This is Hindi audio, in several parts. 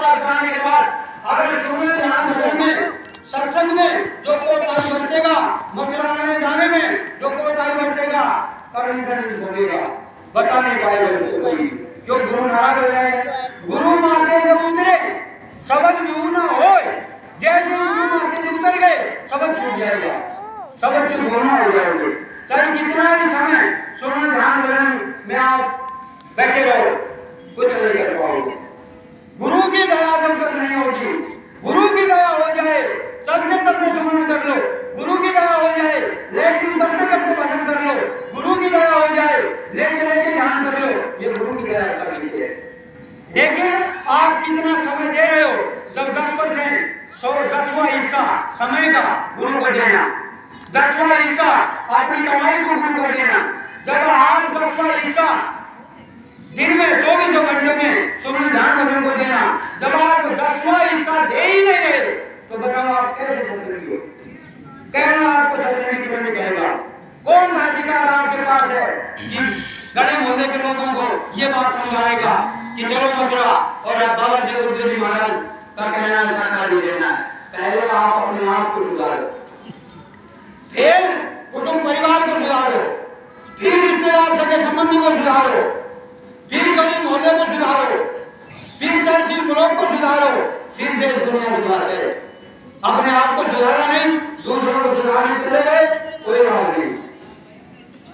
पास जाने के बाद अगर सुनने ध्यान भजन में सत्संग में जो कोताही बरतेगा, मथुरा में जाने में जो कोताही बरतेगा, कर्म नहीं होगा, बचा नहीं पाएगा। क्यों? गुरु नाराज हो जाएगा। गुरु माथे से उतरे शब्द भी ना हो, जैसे गुरु माथे से उतर गए शब्द छूट जाएगा, शब्द से भूलना हो जाएगा। चाहे कितना ही समय सुनने ध्यान भजन में आप बैठे रहो, कुछ नहीं कर पाओगे। गुरु की दया जब तक नहीं होगी, गुरु की दया हो जाए, चलते चलते सुमन कर लो, गुरु की दया हो जाए, लेकिन करते करते भजन कर लो, गुरु की दया हो जाए, लेके लेके ध्यान कर लो, ये गुरु की दया सभी है। लेकिन आप कितना समय दे रहे हो? जब 10% 10वां हिस्सा समय का गुरु को देना, 10वां हिस्सा अपनी कमाई को गुरु को देना। जब आप 10वां हिस्सा दिन में 24 घंटे में सुमन ध्यान भजन को देना, जब आप 10वां हिस्सा दे ही नहीं रहे तो बताओ आप कैसे सत्संगी हो? कहना आपको सत्संगी क्यों नहीं कहेगा? कौन सा अधिकार आपके पास है कि गले मोहल्ले के लोगों को ये बात समझाएगा कि चलो मथुरा और अब बाबा जी गुरुदेव जी महाराज का कहना ऐसा कर देना। पहले आप अपने आप को सुधारो, फिर कुटुंब परिवार को सुधारो, फिर रिश्तेदार सगे संबंधी को सुधारो, फिर गली मोहल्ले को सुधारो, फिर तहसील ब्लॉक को सुधारो, फिर देश दुनिया की बात है। अपने आप को सुधारा नहीं, दूसरों को सुधारने चले गए, कोई बात नहीं।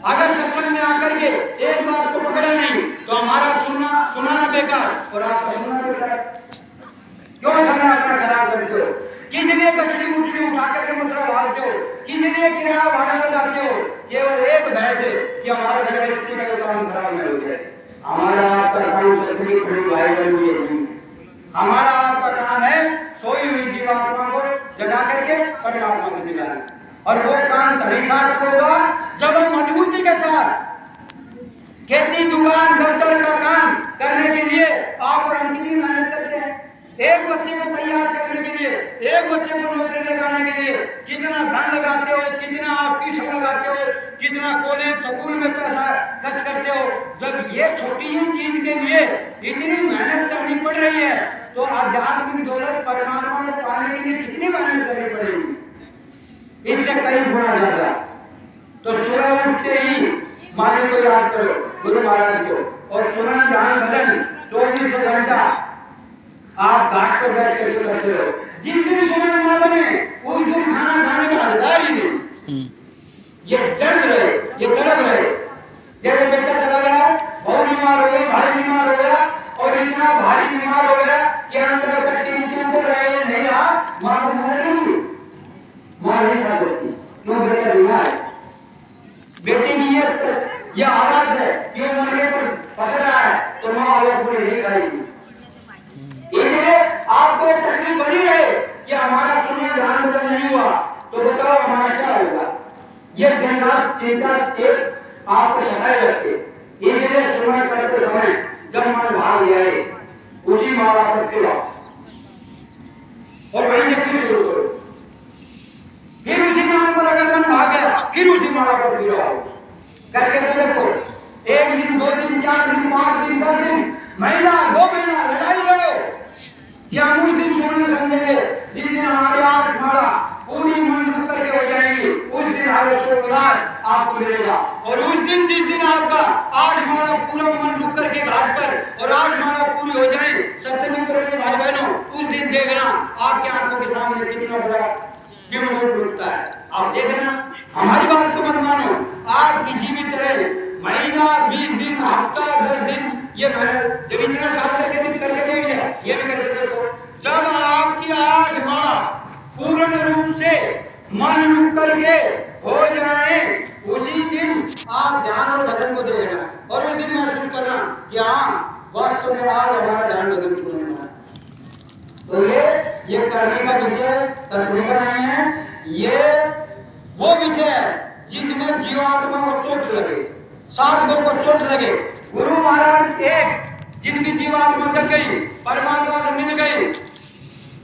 अगर सत्संग में आकर के एक बात को पकड़ा नहीं तो हमारा सुनाना बेकार और आपका सुनना बेकार। क्यों समय अपना खराब करते हो? किस लिए कचड़ी मुठड़ी उठा करके मथुरा भागते हो? किस लिए किराया भाड़ा लगाते हो? केवल एक भय से कि हमारे घर में रिश्ते का काम खराब नहीं हो जाए। हमारा आपका काम सत्संग बड़ी भाई बहन है। हमारा आपका काम है सोई हुई जीवात्मा को जगा करके परमात्मा से मिलाना, और वो काम तभी सार्थक होगा जब हम मजबूती के साथ खेती दुकान दफ्तर का काम करने के लिए आप और हम कितनी मेहनत करते हैं। एक बच्चे को तैयार करने के लिए, एक बच्चे को नौकरी लगाने के लिए कितना धन लगाते हो, कितना आप ट्यूशन लगाते हो, कितना कॉलेज स्कूल में पैसा खर्च करते हो। जब ये छोटी ही चीज के लिए इतनी मेहनत करनी पड़ रही है तो आध्यात्मिक दौलत परमात्मा को पाने के लिए कितनी मेहनत करनी पड़ेगी, इससे कई गुना ज्यादा। तो सुबह उठते ही मालिक को याद करो, गुरु महाराज को, और सुनना ध्यान भजन 24 घंटा आप घाट पर बैठ कर करते हो। जिस दिन सुनना ना बने उस दिन खाना खाने का अधिकार ही नहीं। ये जड़ रहे, ये तड़प रहे। जैसे बेटा चला गया, बहुत बीमार हो गई, भाई बीमार हो गया, और इतना भारी बीमार हो गया कि अंदर कट्टी नीचे उतर रहे नहीं रहा, मां को नहीं, मां नहीं खा सकती। क्यों? बेटा बीमार है। बेटी की ये आवाज है कि वो मरने पर फंस रहा है तो मां वो पूरी नहीं खाएगी। इसलिए आपको एक तकलीफ बनी रहे कि हमारा सुनने ध्यान भजन नहीं हुआ तो बताओ हमारा क्या होगा। ये दिन रात चिंता चेत आपको सताए रखते। इसलिए सुनने करते समय जब मन भाग जाए उसी मारा पर फिर और वहीं से फिर शुरू करो। फिर उसी नाम पर अगर मन भाग गया फिर उसी मारा पर फिर आओ करके तो देखो। एक दिन, 2 दिन, 4 दिन, 5 दिन, 10 दिन, महीना, 2 महीना लड़ाई लड़ो, या उस दिन छोड़ने समझेंगे जिस दिन हमारे आप मारा पूरी मन रुक करके हो जाएंगी, उस दिन आपको मिलेगा। और उस दिन जिस दिन आपका 8 माला पूरा मन रुक करके घाट पर और 8 माला पूरी हो जाए सत्संग करोगे भाई बहनों, उस दिन देखना आपके आंखों के सामने कितना बड़ा गिरमोट रुकता है। आप देखना, हमारी बात को मत मानो। आप किसी भी तरह महीना, 20 दिन, हफ्ता, 10 दिन, ये जब इतना साल करके देख लिया, ये भी करके देखो। जब आपकी 8 माला पूर्ण रूप से मन रुक करके हो जाए उसी दिन आप ध्यान और भजन को देखना, और उस दिन महसूस करना कि हाँ वास्तव में आज हमारा ध्यान भजन शुरू होना है। तो ये करने का विषय करने का नहीं है, ये वो विषय है जिसमें जीवात्मा को चोट लगे, साधकों को चोट लगे। गुरु महाराज एक जिनकी जीवात्मा जग गई, परमात्मा से मिल गई,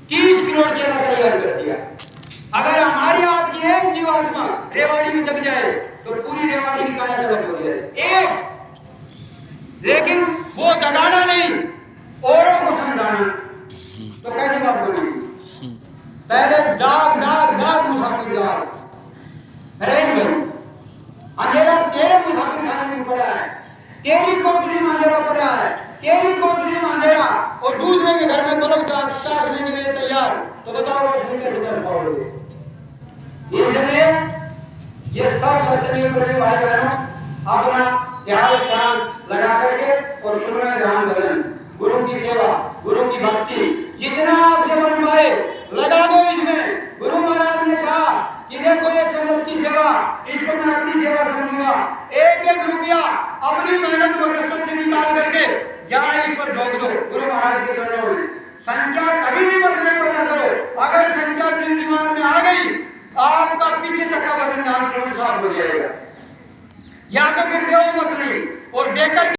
30 करोड़ चेला तैयार कर दिया। अगर हमारी आपकी एक जीवात्मा रेवाड़ी में जग जाए तो पूरी रेवाड़ी की काया पलट हो जाए एक। लेकिन वो जगाना नहीं, औरों को समझाना। और दूसरे के घर में तलब चाटने के लिए तैयार, तो बताओ कैसे कर पाओगे? इसलिए ये सब सत्संग प्रेमी भाई बहनों अपना ध्यान लगा करके और सुनना ध्यान भजन, गुरु की सेवा, गुरु की भक्ति जितना आपसे बन पाए लगा दो इसमें। गुरु महाराज ने कहा कि देखो ये संगत की सेवा, इसको मैं अपनी सेवा समझूंगा। एक एक रुपया अपनी मेहनत व कसरत से निकाल करके यहाँ इस पर झोंक दो गुरु महाराज के चरणों में। संख्या कभी भी मत ले पैदा करो, अगर संख्या दिल दिमाग में आ गई आपका पीछे तक का भजन ध्यान साफ हो जाएगा। या तो फिर देव मत नहीं और देकर